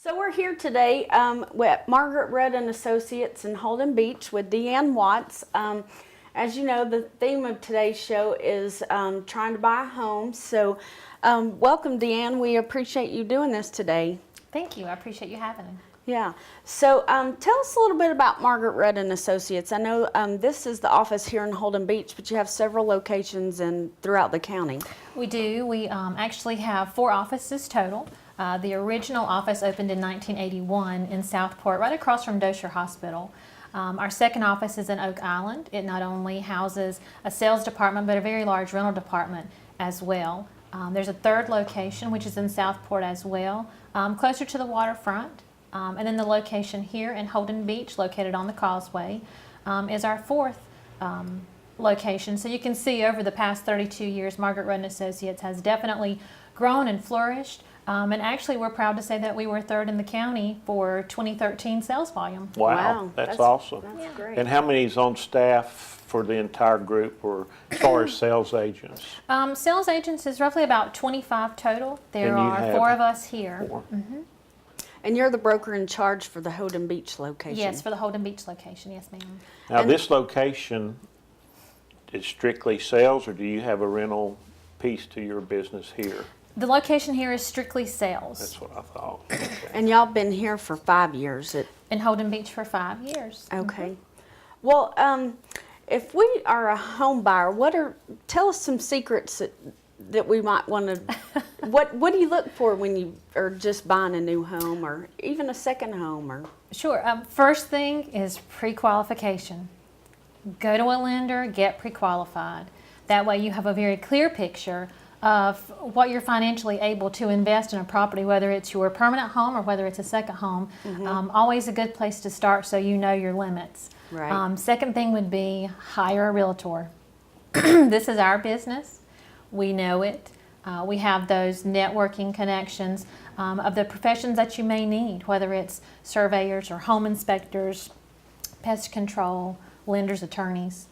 So we're here today with Margaret Rudd and Associates in Holden Beach with Deanne Watts. As you know, the theme of today's show is trying to buy a home. So welcome, Deanne. We appreciate you doing this today. Thank you. I appreciate you having me. Yeah. So tell us a little bit about Margaret Rudd and Associates. I know this is the office here in Holden Beach, but you have several locations throughout the county. We do. We actually have 4 offices total. The original office opened in 1981 in Southport, right across from Dosher Hospital. Our second office is in Oak Island. It not only houses a sales department, but a very large rental department as well. There's a third location, which is in Southport as well, closer to the waterfront. And then the location here in Holden Beach, located on the causeway, is our fourth location. So you can see over the past 32 years, Margaret Rudd & Associates has definitely grown and flourished. And actually, we're proud to say that we were third in the county for 2013 sales volume. Wow, that's awesome. That's great. And how many is on staff for the entire group, or as far as sales agents? Sales agents is roughly about 25 total. There And you are have 4 of us here. 4. And you're the broker in charge for the Holden Beach location. Yes, for the Holden Beach location. Yes, ma'am. Now, this location is strictly sales, or do you have a rental piece to your business here? The location here is strictly sales. That's what I thought. Okay. And y'all been here for 5 years. In Holden Beach for 5 years. Okay. Well, if we are a home buyer, tell us some secrets that we might want to. What do you look for when you are just buying a new home or even a second home? Or Sure. First thing is pre-qualification. Go to a lender, get pre-qualified. That way you have a very clear picture of what you're financially able to invest in a property, whether it's your permanent home or whether it's a second home. Always a good place to start so you know your limits. Right. Second thing would be hire a realtor. This is our business. We know it. We have those networking connections of the professions that you may need, whether it's surveyors or home inspectors, pest control, lenders, attorneys.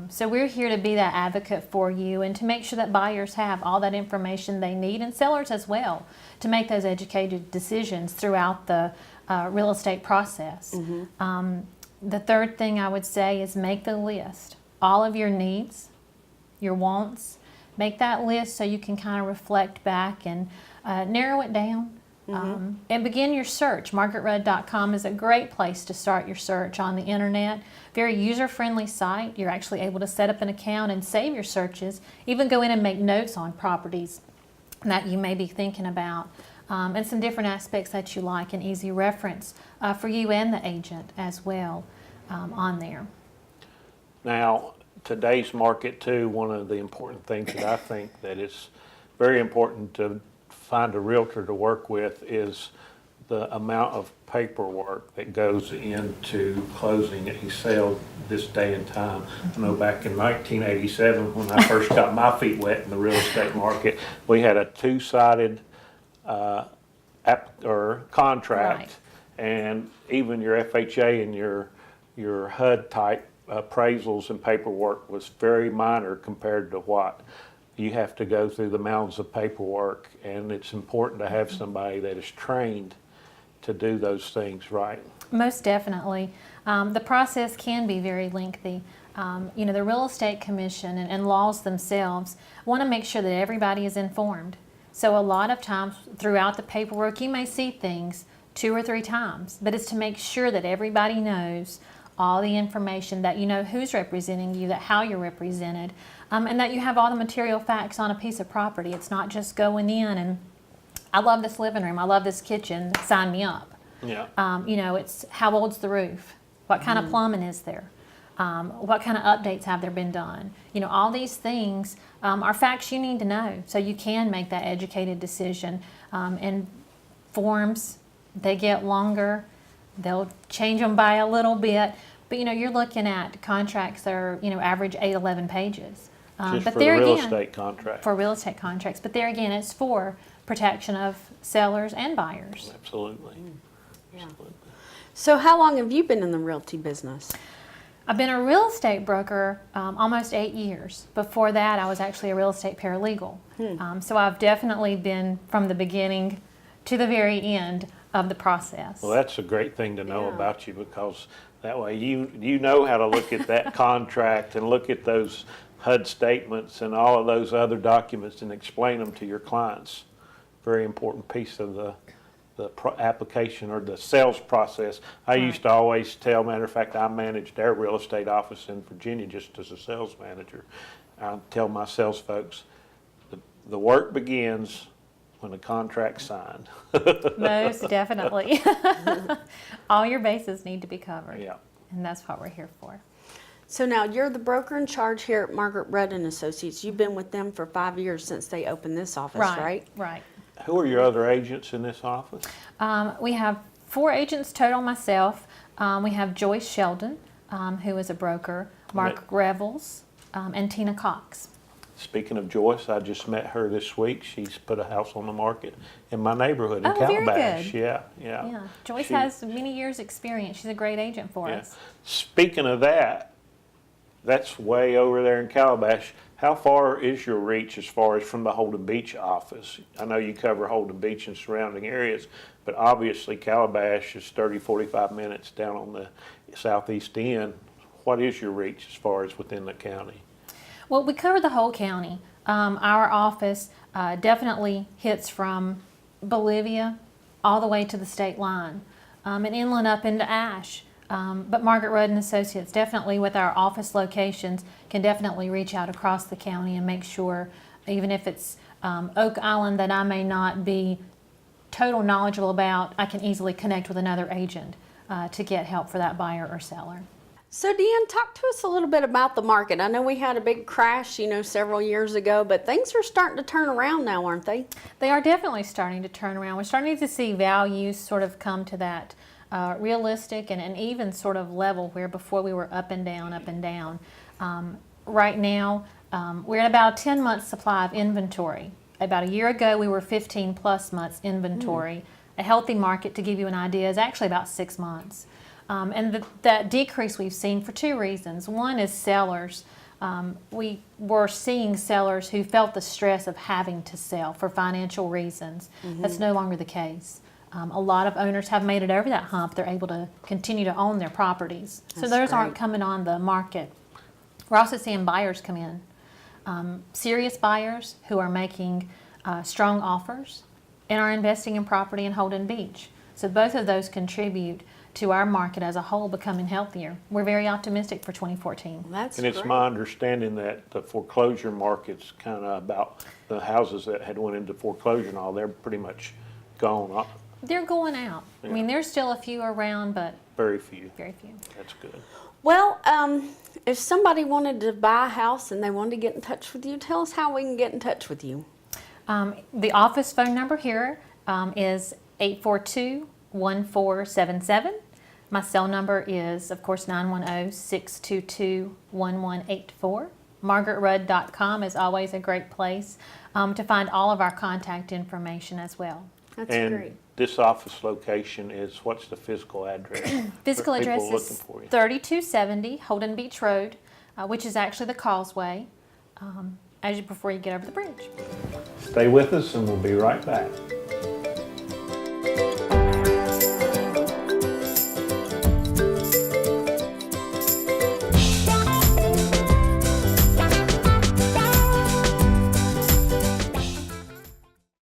So we're here to be that advocate for you and to make sure that buyers have all that information they need, and sellers as well, to make those educated decisions throughout the real estate process. The third thing I would say is make the list. All of your needs, your wants, make that list so you can kind of reflect back and narrow it down. And begin your search. MargaretRudd.com is a great place to start your search on the internet. Very user-friendly site. You're actually able to set up an account and save your searches. Even go in and make notes on properties that you may be thinking about. And some different aspects that you like, and easy reference for you and the agent as well on there. Now, today's market too, one of the important things that I think that is very important to find a realtor to work with is the amount of paperwork that goes into closing a sale this day and time. I know back in 1987, when I first got my feet wet in the real estate market, we had a 2-sided contract, Right. and even your FHA and your HUD type appraisals and paperwork was very minor compared to what you have to go through the mounds of paperwork, and it's important to have somebody that is trained to do those things right. Most definitely. The process can be very lengthy. The Real Estate Commission and laws themselves want to make sure that everybody is informed. So a lot of times throughout the paperwork you may see things 2 or 3 times, but it's to make sure that everybody knows all the information, that you know who's representing you, that how you're represented, and that you have all the material facts on a piece of property. It's not just going in and, I love this living room, I love this kitchen, sign me up. Yeah. It's how old's the roof? What kind of plumbing is there? What kind of updates have there been done? All these things are facts you need to know so you can make that educated decision. And forms, they get longer. They'll change them by a little bit, but you're looking at contracts that are average 8-11 pages. Just but for there the real again, estate contract. for real estate contracts. But there again, it's for protection of sellers and buyers. Absolutely. Yeah. Absolutely. So how long have you been in the realty business? I've been a real estate broker almost 8 years. Before that, I was actually a real estate paralegal. So I've definitely been from the beginning to the very end of the process. Well, that's a great thing to know Yeah. about you, because that way you know how to look at that contract and look at those HUD statements and all of those other documents and explain them to your clients. Very important piece of the application or the sales process. I used to always tell, matter of fact, I managed their real estate office in Virginia just as a sales manager. I tell my sales folks, the work begins when the contract's signed. Most definitely. All your bases need to be covered. Yeah. And that's what we're here for. So now you're the broker in charge here at Margaret Rudd and Associates. You've been with them for 5 years since they opened this office, right? Right. Who are your other agents in this office? We have 4 agents total myself. We have Joyce Sheldon, who is a broker, Mark Revels, and Tina Cox. Speaking of Joyce, I just met her this week. She's put a house on the market in my neighborhood in Oh, very Calabash. good. Yeah. Yeah, Joyce She- has many years' experience. She's a great agent for Yeah. us. Speaking of that, that's way over there in Calabash. How far is your reach as far as from the Holden Beach office? I know you cover Holden Beach and surrounding areas, but obviously Calabash is 30, 45 minutes down on the southeast end. What is your reach as far as within the county? Well, we cover the whole county. Our office definitely hits from Bolivia all the way to the state line, and inland up into Ash. But Margaret Rudd and Associates, definitely with our office locations, can definitely reach out across the county and make sure, even if it's Oak Island that I may not be total knowledgeable about, I can easily connect with another agent to get help for that buyer or seller. So Deanne, talk to us a little bit about the market. I know we had a big crash, several years ago, but things are starting to turn around now, aren't they? They are definitely starting to turn around. We're starting to see values sort of come to that realistic and even sort of level where before we were up and down, up and down. Right now, we're at about a 10-month supply of inventory. About a year ago, we were 15 plus months inventory. A healthy market, to give you an idea, is actually about 6 months. And that decrease we've seen for 2 reasons. One is sellers. We were seeing sellers who felt the stress of having to sell for financial reasons. That's no longer the case. A lot of owners have made it over that hump. They're able to continue to own their properties. So That's those aren't great. coming on the market. We're also seeing buyers come in. Serious buyers who are making strong offers and are investing in property in Holden Beach. So both of those contribute to our market as a whole becoming healthier. We're very optimistic for 2014. That's And it's great. my understanding that the foreclosure market's kind of about the houses that had went into foreclosure and all, they're pretty much gone. They're going out. I mean, there's still a few around, but Very few. very few. That's good. Well, if somebody wanted to buy a house and they wanted to get in touch with you, tell us how we can get in touch with you. The office phone number here is 842-1477. My cell number is, of course, 910-622-1184. MargaretRudd.com is always a great place to find all of our contact information as well. That's And great. this office location is, what's the physical address? Physical for people address looking is for you? 3270 Holden Beach Road, which is actually the causeway before you get over the bridge. Stay with us and we'll be right back.